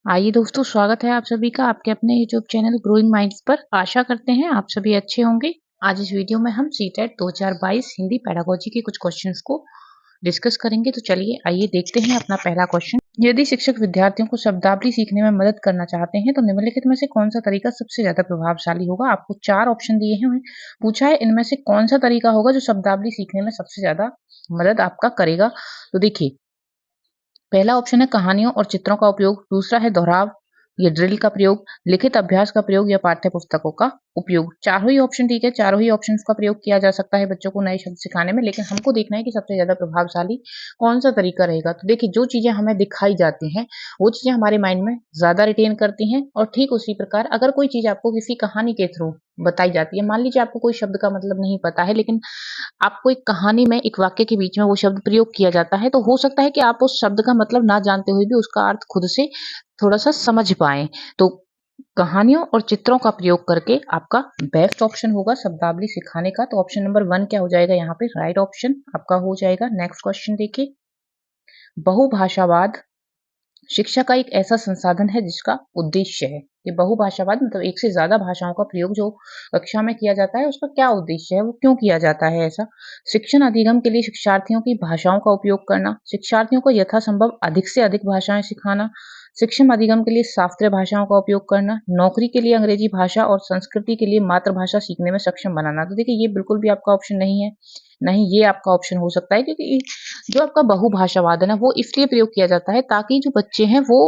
आइए दोस्तों, स्वागत है आप सभी का आपके अपने यूट्यूब चैनल ग्रोइंग माइंड्स पर। आशा करते हैं आप सभी अच्छे होंगे। आज इस वीडियो में हम सीटेट 2022 हिंदी पेडागोजी के कुछ क्वेश्चंस को डिस्कस करेंगे। तो चलिए आइए देखते हैं अपना पहला क्वेश्चन। यदि शिक्षक विद्यार्थियों को शब्दावली सीखने में मदद करना चाहते हैं तो निम्नलिखित में से कौन सा तरीका सबसे ज्यादा प्रभावशाली होगा। आपको 4 ऑप्शन दिए हैं, पूछा है इनमें से कौन सा तरीका होगा जो शब्दावली सीखने में सबसे ज्यादा मदद आपका करेगा। तो देखिए, पहला ऑप्शन है कहानियों और चित्रों का उपयोग, दूसरा है दोहराव या ड्रिल का प्रयोग, लिखित अभ्यास का प्रयोग या पाठ्य पुस्तकों का उपयोग। चारों ही ऑप्शन ठीक है, चारों ही ऑप्शन का प्रयोग किया जा सकता है बच्चों को नए शब्द सिखाने में, लेकिन हमको देखना है कि सबसे ज्यादा प्रभावशाली कौन सा तरीका रहेगा। तो देखिए, जो चीजें हमें दिखाई जाती हैं वो चीजें हमारे माइंड में ज्यादा रिटेन करती हैं, और ठीक उसी प्रकार अगर कोई चीज आपको किसी कहानी के थ्रू बताई जाती है, मान लीजिए आपको कोई शब्द का मतलब नहीं पता है, लेकिन आपको एक कहानी में एक वाक्य के बीच में वो शब्द प्रयोग किया जाता है, तो हो सकता है कि आप उस शब्द का मतलब ना जानते हुए भी उसका अर्थ खुद से थोड़ा-सा समझ पाएँ। तो कहानियों और चित्रों का प्रयोग करके आपका बेस्ट ऑप्शन होगा शब्दावली सिखाने का। तो ऑप्शन नंबर 1 क्या हो जाएगा यहाँ पे, राइट ऑप्शन आपका हो जाएगा। नेक्स्ट क्वेश्चन देखिए, बहुभाषावाद शिक्षा का एक ऐसा संसाधन है जिसका उद्देश्य है। ये बहुभाषावाद मतलब एक से ज्यादा भाषाओं का प्रयोग जो कक्षा में किया जाता है, उसका क्या उद्देश्य है, वो क्यों किया जाता है ऐसा। शिक्षण अधिगम के लिए शिक्षार्थियों की भाषाओं का उपयोग करना, शिक्षार्थियों को यथासंभव अधिक से अधिक भाषाएं सिखाना, शिक्षण अधिगम के लिए शास्त्रीय भाषाओं का उपयोग करना, नौकरी के लिए अंग्रेजी भाषा और संस्कृति के लिए मातृभाषा सीखने में सक्षम बनाना। तो देखिए, ये बिल्कुल भी आपका ऑप्शन नहीं है, नहीं ये आपका ऑप्शन हो सकता है, क्योंकि जो आपका बहुभाषावाद है ना, वो इसलिए प्रयोग किया जाता है ताकि जो बच्चे हैं वो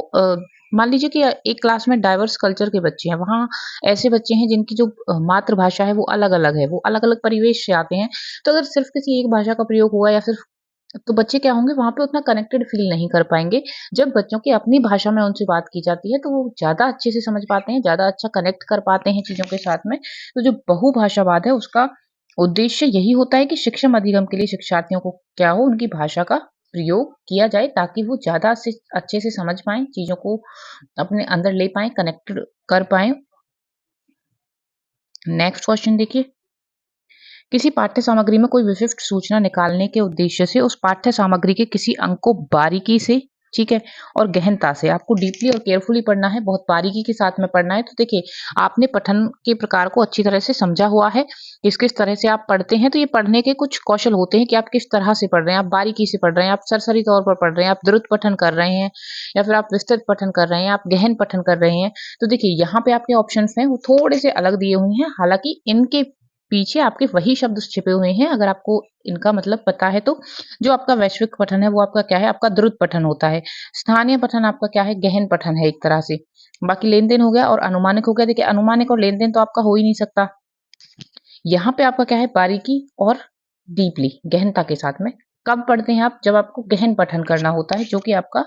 मान लीजिए कि एक क्लास में डाइवर्स कल्चर के बच्चे हैं, वहाँ ऐसे बच्चे हैं जिनकी जो मातृभाषा है वो अलग-अलग है, वो अलग-अलग परिवेश से आते हैं। तो अगर सिर्फ किसी एक भाषा का प्रयोग हुआ या फिर, तो बच्चे क्या होंगे वहाँ पे उतना कनेक्टेड फील नहीं कर पाएँगे। जब बच्चों की अपनी भाषा में उनसे बात की जाती है तो वो ज़्यादा अच्छे से समझ पाते हैं, ज़्यादा अच्छा कनेक्ट कर पाते हैं चीज़ों के साथ में। तो जो बहुभाषावाद है उसका उद्देश्य यही होता है कि शिक्षण अधिगम के लिए शिक्षार्थियों को क्या हो, उनकी भाषा का प्रयोग किया जाए ताकि वो ज़्यादा से अच्छे से समझ पाएँ, चीज़ों को अपने अंदर ले पाएँ, कनेक्टेड कर पाएँ। नेक्स्ट क्वेश्चन देखिए, किसी पाठ्य सामग्री में कोई विशिष्ट सूचना निकालने के उद्देश्य से उस पाठ्य सामग्री के किसी अंक को बारीकी से, ठीक है, और गहनता से आपको डीपली और केयरफुली पढ़ना है, बहुत बारीकी के साथ में पढ़ना है। तो देखिए, आपने पठन के प्रकार को अच्छी तरह से समझा हुआ है, किस किस तरह से आप पढ़ते हैं। तो ये पढ़ने के कुछ कौशल होते हैं कि आप किस तरह से पढ़ रहे हैं, आप बारीकी से पढ़ रहे हैं, आप सरसरी तौर पर पढ़ रहे हैं, आप द्रुत पठन कर रहे हैं, या फिर आप विस्तृत पठन कर रहे हैं, आप गहन पठन कर रहे हैं। तो देखिए, यहाँ पे आपके ऑप्शन हैं वो थोड़े से अलग दिए हुए हैं, हालांकि इनके पीछे आपके वही शब्द छिपे हुए हैं अगर आपको इनका मतलब पता है तो। जो आपका वैश्विक पठन है वो आपका क्या है, आपका द्रुत पठन होता है। स्थानीय पठन आपका क्या है, गहन पठन है एक तरह से। बाकी लेन देन हो गया और अनुमानिक हो गया। देखिए, अनुमानिक और लेन देन तो आपका हो ही नहीं सकता। यहाँ पे आपका क्या है, बारीकी और डीपली, गहनता के साथ में। कब पढ़ते हैं आप, जब आपको गहन पठन करना होता है, जो कि आपका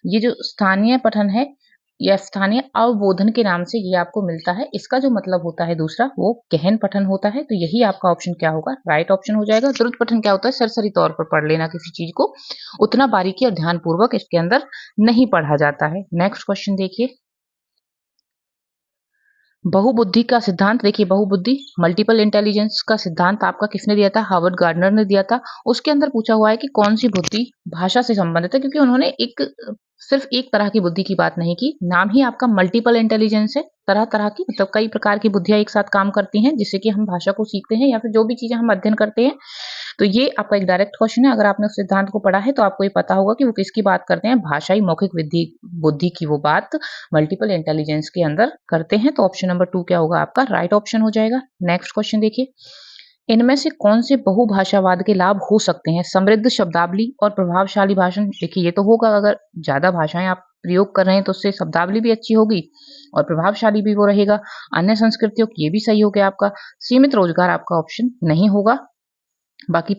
ये जो स्थानीय पठन है या स्थानीय अवबोधन के नाम से ये आपको मिलता है, इसका जो मतलब होता है दूसरा वो गहन पठन होता है। तो यही आपका ऑप्शन क्या होगा, राइट ऑप्शन हो जाएगा। द्रुत पठन क्या होता है, सरसरी तौर पर पढ़ लेना किसी चीज को, उतना बारीकी और ध्यानपूर्वक इसके अंदर नहीं पढ़ा जाता है। नेक्स्ट क्वेश्चन देखिए, बहुबुद्धि का सिद्धांत। देखिए, बहुबुद्धि मल्टीपल इंटेलिजेंस का सिद्धांत आपका किसने दिया था, हार्वर्ड गार्डनर ने दिया था। उसके अंदर पूछा हुआ है कि कौन सी बुद्धि भाषा से संबंधित है, क्योंकि उन्होंने एक सिर्फ एक तरह की बुद्धि की बात नहीं की, नाम ही आपका मल्टीपल इंटेलिजेंस है। तरह तरह की मतलब कई प्रकार की बुद्धियां एक साथ काम करती हैं जिससे कि हम भाषा को सीखते हैं या फिर जो भी चीजें हम अध्ययन करते हैं। तो ये आपका एक डायरेक्ट क्वेश्चन है, अगर आपने उस सिद्धांत को पढ़ा है तो आपको ये पता होगा कि वो किसकी बात करते हैं, भाषाई मौखिक बुद्धि बुद्धि की वो बात मल्टीपल इंटेलिजेंस के अंदर करते हैं। तो ऑप्शन नंबर 2 क्या होगा आपका, राइट ऑप्शन हो जाएगा। नेक्स्ट क्वेश्चन देखिए, इनमें से कौन से बहुभाषावाद के लाभ हो सकते हैं, समृद्ध शब्दावली और प्रभावशाली भाषण। देखिए, ये तो होगा, अगर ज्यादा भाषाएं आप प्रयोग कर रहे हैं तो उससे शब्दावली भी अच्छी होगी और प्रभावशाली भी वो रहेगा। अन्य संस्कृतियों ये भी सही हो गया आपका। सीमित रोजगार आपका ऑप्शन नहीं होगा। बाकी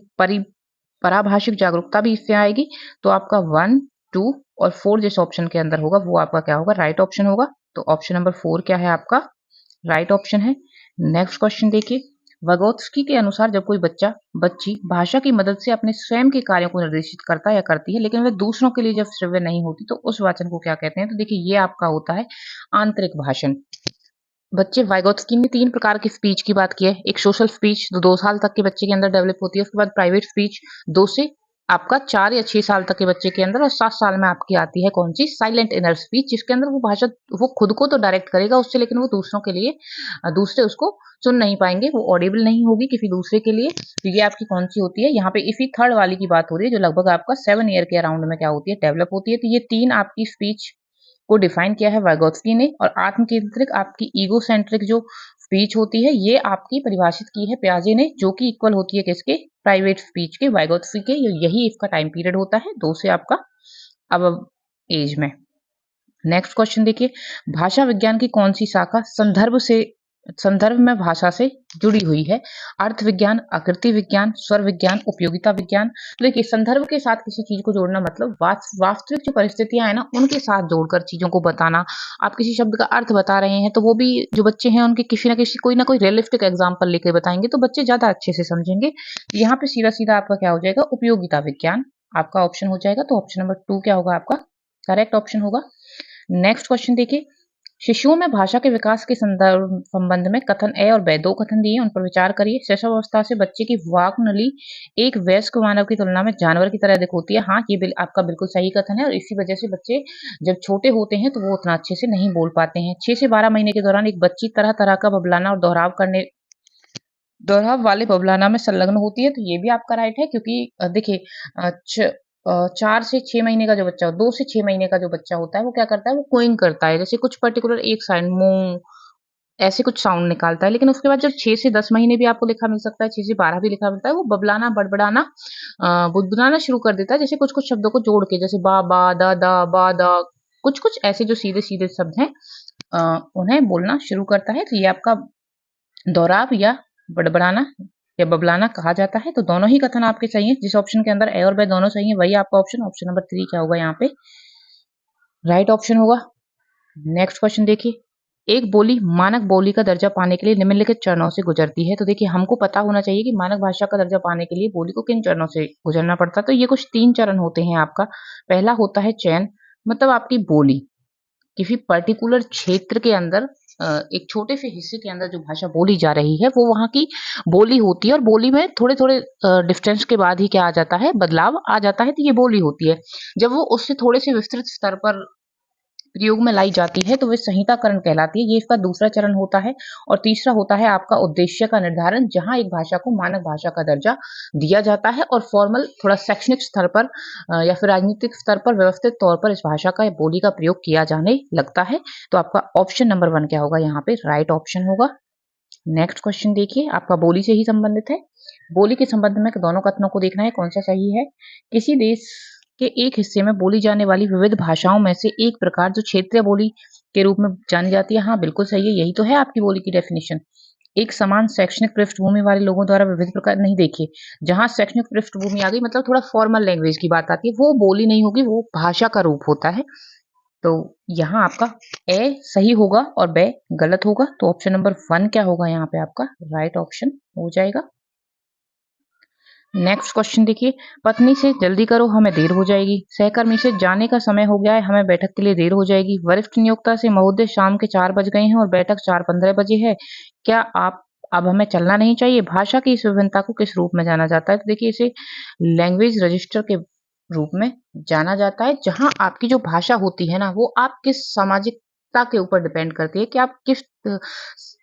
पराभाषिक जागरूकता भी इससे आएगी। तो आपका 1, 2 और 4 जिस ऑप्शन के अंदर होगा वो आपका क्या होगा, राइट ऑप्शन होगा। तो ऑप्शन नंबर 4 क्या है आपका, राइट ऑप्शन है। नेक्स्ट क्वेश्चन देखिए, वगोत्स्की के अनुसार जब कोई बच्चा बच्ची भाषा की मदद से अपने स्वयं के कार्यों को निर्देशित करता या करती है लेकिन वह दूसरों के लिए जब श्रव्य नहीं होती, तो उस वाचन को क्या कहते हैं। तो देखिए, ये आपका होता है आंतरिक भाषण। बच्चे वाइगोत्स्की ने 3 प्रकार की स्पीच की बात की है। एक सोशल स्पीच जो 2 साल तक के बच्चे के अंदर डेवलप होती है, उसके बाद प्राइवेट स्पीच 2 से आपका 4 या 6 साल तक के बच्चे के अंदर, और 7 साल में आपकी आती है कौन-सी साइलेंट इनर स्पीच, जिसके अंदर वो भाषा वो खुद को तो डायरेक्ट करेगा उससे, लेकिन वो दूसरों के लिए दूसरे उसको सुन नहीं पाएँगे, वो ऑडिबल नहीं होगी किसी दूसरे के लिए। तो ये आपकी कौन-सी होती है? यहाँ पे इसी थर्ड वाली की बात हो रही है, जो लगभग आपका 7 ईयर के अराउंड में क्या होती है? डेवलप होती है। तो ये 3 आपकी स्पीच को डिफाइन किया है वाइगोत्स्की ने, और आत्म केंद्रित आपकी ईगो सेंट्रिक जो स्पीच होती है, ये आपकी परिभाषित की है पियाजे ने, जो कि इक्वल होती है किसके? प्राइवेट स्पीच के, वाइगोत्स्की के। यही इसका टाइम पीरियड होता है 2 से आपका अब एज में। नेक्स्ट क्वेश्चन देखिए, भाषा विज्ञान की कौन सी शाखा संदर्भ में भाषा से जुड़ी हुई है? अर्थ विज्ञान, आकृति विज्ञान, स्वर विज्ञान, उपयोगिता विज्ञान। तो देखिए, संदर्भ के साथ किसी चीज को जोड़ना मतलब वास्तविक जो परिस्थितियां है ना, उनके साथ जोड़कर चीजों को बताना। आप किसी शब्द का अर्थ बता रहे हैं तो वो भी जो बच्चे हैं उनके किसी ना किसी कोई ना कोई रियलिस्टिक एग्जाम्पल लेकर बताएंगे तो बच्चे ज्यादा अच्छे से समझेंगे। यहाँ पे सीधा सीधा आपका क्या हो जाएगा? उपयोगिता विज्ञान आपका ऑप्शन हो जाएगा। तो ऑप्शन नंबर 2 क्या होगा आपका? करेक्ट ऑप्शन होगा। नेक्स्ट क्वेश्चन देखिए, शिशुओं में भाषा के विकास के संबंध में कथन ए और ब, 2 कथन दिए, उन पर विचार करिए। शैशवावस्था से बच्चे की वाक नली एक वयस्क मानव की तुलना में जानवर की तरह अधिक होती है। हाँ, ये आपका बिल्कुल सही कथन है, और इसी वजह से बच्चे जब छोटे होते हैं तो वो उतना अच्छे से नहीं बोल पाते हैं। 6 से 12 महीने के दौरान एक बच्ची तरह तरह का बबलाना और दोहराव वाले बबलाना में संलग्न होती है। तो ये भी आपका राइट है, क्योंकि देखिए 4 से 6 महीने का जो बच्चा, 2 से 6 महीने का जो बच्चा होता है वो क्या करता है? वो कोइंग करता है, जैसे कुछ पर्टिकुलर एक साउंड मूं ऐसे कुछ साउंड निकालता है। लेकिन उसके बाद जब 6 से 10 महीने भी आपको लिखा मिल सकता है, 6 से 12 भी लिखा मिलता है, वो बबलाना, बड़बड़ाना, बुदबुदाना शुरू कर देता है, जैसे कुछ-कुछ शब्दों को जोड़ के, जैसे बा, बा, दा, दा, बा, दा, कुछ-कुछ ऐसे जो सीधे-सीधे शब्द हैं उन्हें बोलना शुरू करता है। तो ये आपका दोहराव या बड़बड़ाना या बबलाना कहा जाता है। तो दोनों ही कथन आपके सही हैं। जिस ऑप्शन के अंदर ए और ब दोनों सही हैं वही आपका ऑप्शन नंबर 3 क्या होगा? यहाँ पे राइट ऑप्शन होगा। नेक्स्ट क्वेश्चन देखिए, एक बोली मानक बोली का दर्जा पाने के लिए निम्नलिखित चरणों से गुजरती है। तो देखिए, हमको पता होना चाहिए कि मानक भाषा का दर्जा पाने के लिए बोली को किन चरणों से गुजरना पड़ता है। तो ये कुछ 3 चरण होते हैं आपका। पहला होता है चयन, मतलब आपकी बोली किसी पर्टिकुलर क्षेत्र के अंदर एक छोटे से हिस्से के अंदर जो भाषा बोली जा रही है वो वहाँ की बोली होती है, और बोली में थोड़े-थोड़े डिफरेंस के बाद ही क्या आ जाता है? बदलाव आ जाता है, तो ये बोली होती है। जब वो उससे थोड़े से विस्तृत स्तर पर प्रयोग में लाई जाती है तो वे संहिताकरण कहलाती है। ये इसका दूसरा चरण होता है। और तीसरा होता है आपका उद्देश्य का निर्धारण, जहां एक भाषा को मानक भाषा का दर्जा दिया जाता है और फॉर्मल थोड़ा शैक्षणिक स्तर पर या फिर राजनीतिक स्तर पर व्यवस्थित तौर पर इस भाषा का या बोली का प्रयोग किया जाने लगता है। तो आपका ऑप्शन नंबर 1 क्या होगा? यहाँ पे राइट ऑप्शन होगा। नेक्स्ट क्वेश्चन देखिए, आपका बोली से ही संबंधित है। बोली के संबंध में दोनों कथनों को देखना है कौन सा सही है। किसी देश के एक हिस्से में बोली जाने वाली विविध भाषाओं में से एक प्रकार जो क्षेत्रीय बोली के रूप में जानी जाती है। हाँ, बिल्कुल सही है, यही तो है आपकी बोली की डेफिनेशन। एक समान शैक्षणिक पृष्ठभूमि वाले लोगों द्वारा विविध प्रकार नहीं, देखिए जहां शैक्षणिक पृष्ठभूमि आ गई मतलब थोड़ा फॉर्मल लैंग्वेज की बात आती है, वो बोली नहीं होगी, वो भाषा का रूप होता है। तो यहाँ आपका ए सही होगा और ब गलत होगा। तो ऑप्शन नंबर 1 क्या होगा? यहाँ पे आपका राइट ऑप्शन हो जाएगा। नेक्स्ट क्वेश्चन देखिए, पत्नी से जल्दी करो हमें देर हो जाएगी, सहकर्मी से जाने का समय हो गया है हमें बैठक के लिए देर हो जाएगी, वरिष्ठ नियोक्ता से महोदय शाम के 4 बज गए हैं और बैठक 4:15 बजे है, क्या आप अब हमें चलना नहीं चाहिए? भाषा की इस विभिन्नता को किस रूप में जाना जाता है? तो देखिए, इसे लैंग्वेज रजिस्टर के रूप में जाना जाता है, जहां आपकी जो भाषा होती है ना, वो आप किस सामाजिकता के ऊपर डिपेंड करती है कि आप किस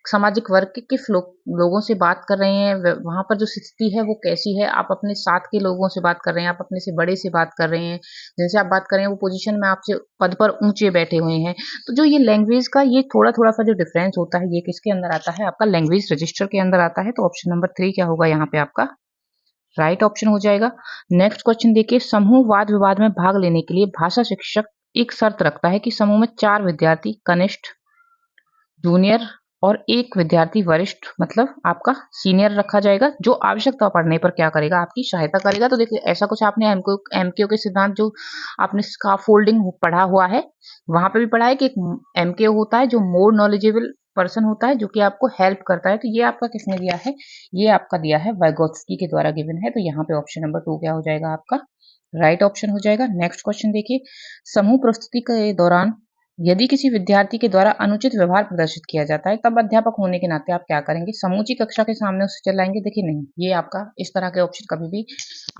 सामाजिक वर्ग के किस लोगों से बात कर रहे हैं, वहां पर जो स्थिति है वो कैसी है, आप अपने साथ के लोगों से बात कर रहे हैं, आप अपने से बड़े से बात कर रहे हैं, जिनसे आप बात कर रहे हैं वो पोजीशन में आपसे पद पर ऊंचे बैठे हुए हैं। तो जो ये लैंग्वेज का ये थोड़ा थोड़ा सा जो डिफरेंस होता है, ये किसके अंदर आता है? आपका लैंग्वेज रजिस्टर के अंदर आता है। तो ऑप्शन नंबर 3 क्या होगा? यहाँ पे आपका राइट ऑप्शन हो जाएगा। नेक्स्ट क्वेश्चन देखिए, समूह वाद विवाद में भाग लेने के लिए भाषा शिक्षक एक शर्त रखता है कि समूह में 4 विद्यार्थी कनिष्ठ, जूनियर और 1 विद्यार्थी वरिष्ठ, मतलब आपका सीनियर रखा जाएगा, जो आवश्यकता पड़ने पर क्या करेगा? आपकी सहायता करेगा। तो देखिए, ऐसा कुछ आपने एमकेओ के सिद्धांत जो आपने स्काफोल्डिंग पढ़ा हुआ है, वहां पे भी पढ़ा है कि एक एमकेओ होता है जो मोर नॉलेजेबल पर्सन होता है, जो कि आपको हेल्प करता है। तो ये आपका किसने दिया है? ये आपका दिया है वाइगोत्स्की के द्वारा गिवन है। तो यहाँ पे ऑप्शन नंबर 2 क्या हो जाएगा? आपका राइट ऑप्शन हो जाएगा। नेक्स्ट क्वेश्चन देखिए, समूह प्रस्तुति के दौरान यदि किसी विद्यार्थी के द्वारा अनुचित व्यवहार प्रदर्शित किया जाता है, तब अध्यापक होने के नाते आप क्या करेंगे? समूची कक्षा के सामने उसे चिल्लाएँगे? देखिए नहीं, ये आपका इस तरह के ऑप्शन कभी भी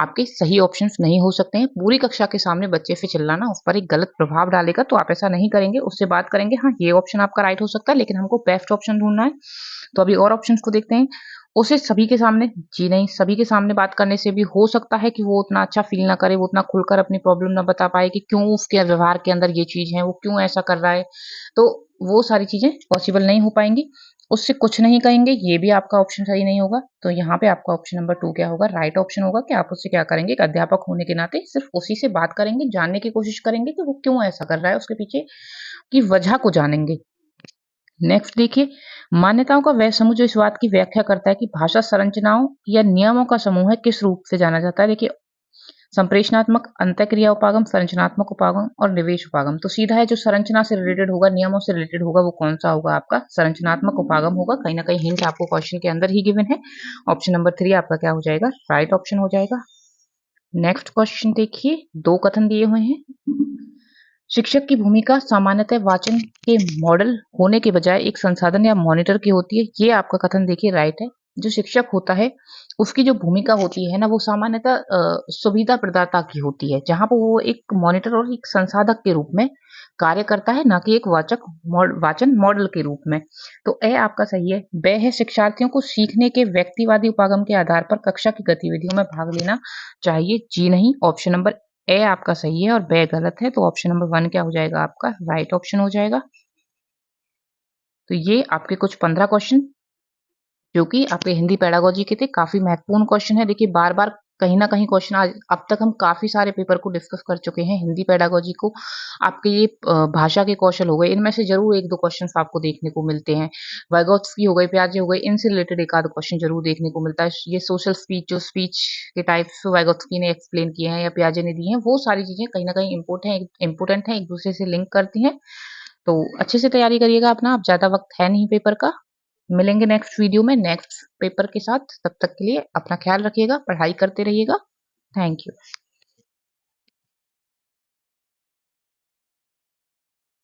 आपके सही ऑप्शंस नहीं हो सकते हैं। पूरी कक्षा के सामने बच्चे पे चिल्लाना उस पर एक गलत प्रभाव डालेगा, तो आप ऐसा नहीं करेंगे, उससे बात करेंगे। हाँ, ये ऑप्शन आपका राइट हो सकता है, लेकिन हमको बेस्ट ऑप्शन ढूँढना है। तो अभी और ऑप्शंस को देखते हैं। उसे सभी के सामने, जी नहीं, सभी के सामने बात करने से भी हो सकता है कि वो उतना अच्छा फ़ील ना करे, वो उतना खुलकर अपनी प्रॉब्लम ना बता पाए कि क्यों उसके व्यवहार के अंदर ये चीज़ है, वो क्यों ऐसा कर रहा है। तो वो सारी चीज़ें पॉसिबल नहीं हो पाएँगी। उससे कुछ नहीं कहेंगे, ये भी आपका ऑप्शन सही नहीं होगा। तो यहाँ पे आपका ऑप्शन नंबर 2 क्या होगा? राइट ऑप्शन होगा कि आप उससे क्या करेंगे? एक अध्यापक होने के नाते सिर्फ़ उसी से बात करेंगे, जानने की कोशिश करेंगे कि वो क्यों ऐसा कर रहा है, उसके पीछे की वजह को जानेंगे। नेक्स्ट देखिए, मान्यताओं का वह समूह जो इस बात की व्याख्या करता है कि भाषा संरचनाओं या नियमों का समूह है, किस रूप से जाना जाता है? देखिए, संप्रेषणात्मक, अंतःक्रिया उपागम, संरचनात्मक उपागम और निवेश उपागम। तो सीधा है जो संरचना से रिलेटेड होगा, नियमों से रिलेटेड होगा, वो कौन-सा होगा? आपका संरचनात्मक उपागम होगा। कहीं न कहीं हिंट आपको क्वेश्चन के अंदर ही गिवन है। ऑप्शन नंबर 3 आपका क्या हो जाएगा? राइट ऑप्शन हो जाएगा। नेक्स्ट क्वेश्चन देखिए, 2 कथन दिए हुए हैं। शिक्षक की भूमिका सामान्यतः वाचन के मॉडल होने के बजाय एक संसाधन या मॉनिटर की होती है। ये आपका कथन देखिए राइट है। जो शिक्षक होता है, उसकी जो भूमिका होती है ना, वो सामान्यतः सुविधा प्रदाता की होती है, जहाँ पर वो एक मॉनिटर और एक संसाधक के रूप में कार्य करता है, ना कि एक वाचन मॉडल के रूप में। तो ए आपका सही है। ब है शिक्षार्थियों को सीखने के व्यक्तिवादी उपागम के आधार पर कक्षा की गतिविधियों में भाग लेना चाहिए। जी नहीं, ऑप्शन नंबर ए आपका सही है और ब गलत है, तो ऑप्शन नंबर 1 क्या हो जाएगा? आपका राइट ऑप्शन हो जाएगा। तो ये आपके कुछ 15 क्वेश्चन जो कि आपके हिंदी पेडागोजी के थे, काफ़ी महत्वपूर्ण क्वेश्चन है। देखिए बार-बार कहीं न कहीं क्वेश्चन आज अब तक हम काफ़ी सारे पेपर को डिस्कस कर चुके हैं, हिंदी पेडागोजी को। आपके ये भाषा के कौशल हो गए, इनमें से ज़रूर 1-2 क्वेश्चन्स आपको देखने को मिलते हैं। वाइगोत्स्की हो गए, पियाजे हो गए, इनसे रिलेटेड एक आध क्वेश्चन ज़रूर देखने को मिलता है। ये सोशल स्पीच जो स्पीच के टाइप्स वाइगोत्स्की ने एक्सप्लेन किए हैं या पियाजे ने दिए हैं, वो सारी चीज़ें कहीं न कहीं इम्पोर्टेंट हैं, एक-दूसरे से लिंक करती हैं। तो अच्छे से तैयारी करिएगा अपना, अब ज़्यादा वक़्त है नहीं पेपर का। मिलेंगे नेक्स्ट वीडियो में नेक्स्ट पेपर के साथ। तब तक के लिए अपना ख्याल रखिएगा, पढ़ाई करते रहिएगा। Thank you.